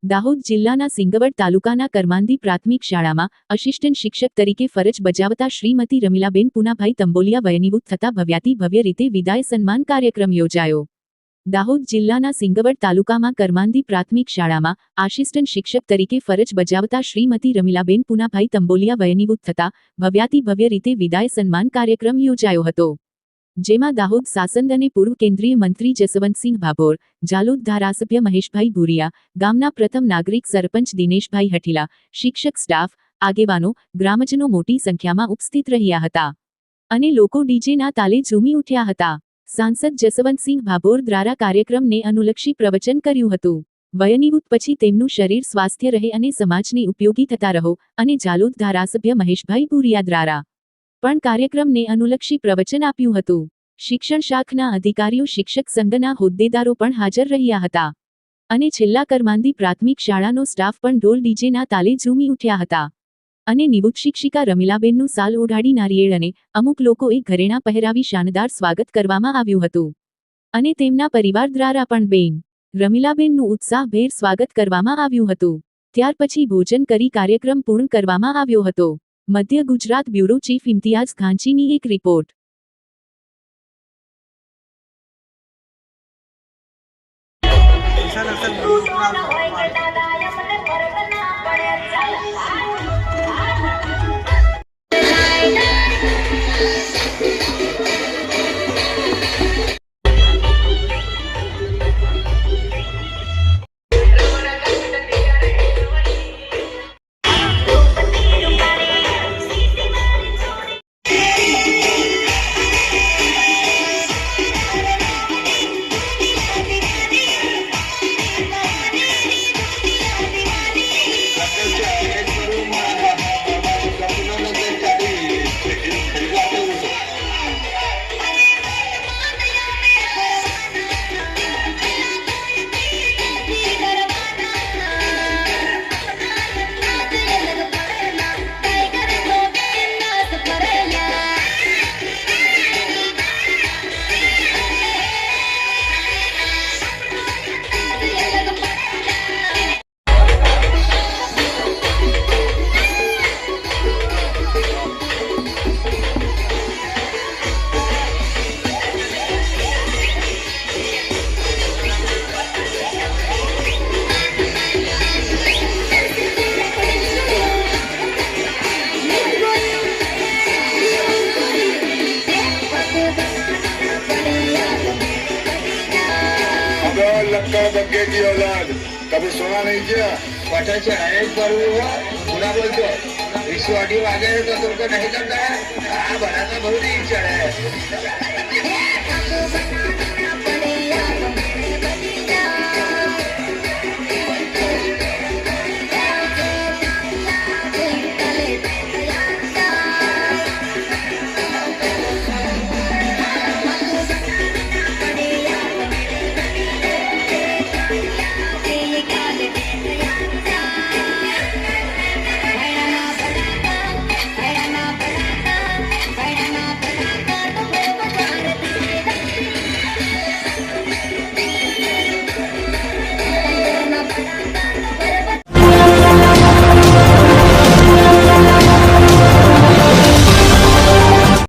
દાહોદ જિલ્લાના સિંગવડ તાલુકાના કરમાંદી પ્રાથમિક શાળામાં અસિસ્ટન્ટ શિક્ષક તરીકે ફરજ બજાવતા શ્રીમતી રમીલાબેન પુનાભાઈ તંબોલિયા વયનિવૃત્ત થતા ભવ્યાતિ રીતે વિદાય સન્માન કાર્યક્રમ યોજાયો। દાહોદ જિલ્લાના સિંગવડ તાલુકામાં કરમાંદી પ્રાથમિક શાળામાં આસિસ્ટન્ટ શિક્ષક તરીકે ફરજ બજાવતા શ્રીમતી રમીલાબેન પુનાભાઈ તંબોલિયા વયનિવૃત્ત થતા ભવ્યાતિ રીતે વિદાય સન્માન કાર્યક્રમ યોજાયો હતો, જેમાં દાહોદ સાંસદ અને પૂર્વ કેન્દ્રીય મંત્રી જસવંતસિંહ ભાભોર, જાલોદ ધારાસભ્ય મહેશભાઈ ભુરિયા, ગામના પ્રથમ નાગરિક સરપંચ દિનેશભાઈ હઠીલા, શિક્ષક સ્ટાફ, આગેવાનો, ગ્રામજનો મોટી સંખ્યામાં ઉપસ્થિત રહ્યા હતા અને લોકો ડીજેના તાલે ઝૂમી ઉઠ્યા હતા। સાંસદ જસવંતસિંહ ભાભોર દ્વારા કાર્યક્રમને અનુલક્ષી પ્રવચન કર્યું હતું। વયનિવૃત્ત પછી તેમનું શરીર સ્વાસ્થ્ય રહે અને સમાજને ઉપયોગી થતા રહો અને જાલોદ ધારાસભ્ય મહેશભાઈ ભુરિયા દ્વારા પણ કાર્યક્રમને અનુલક્ષી પ્રવચન આપ્યું હતું। શિક્ષણ શાખના અધિકારીઓ, શિક્ષક સંઘના હોદ્દેદારો પણ હાજર રહ્યા હતા અને છેલ્લા કરમાંદી પ્રાથમિક શાળાનો સ્ટાફ પણ ઢોલ ડીજેના તાલે ઝૂમી ઉઠ્યા હતા અને નિવૃત્ત શિક્ષિકા રમીલાબેનનું સાલ ઓઢાડી નારિયેળ અને અમુક લોકોએ ઘરેણાં પહેરાવી શાનદાર સ્વાગત કરવામાં આવ્યું હતું અને તેમના પરિવાર દ્વારા પણ બેન રમીલાબેનનું ઉત્સાહભેર સ્વાગત કરવામાં આવ્યું હતું। ત્યાર પછી ભોજન કરી કાર્યક્રમ પૂર્ણ કરવામાં આવ્યો હતો। મધ્ય ગુજરાત બ્યુરો ચીફ ઇમ્તિયાઝ ખાંચીની એક રિપોર્ટ। लक्का बग्गे की औलाद कभी सुना नहीं क्या? पता चढ़ाए पर हुआ पूरा बोलते विश्वाटी आगे है तो तुमको नहीं करता है। हाँ बना तो बहुत ही चढ़ा है।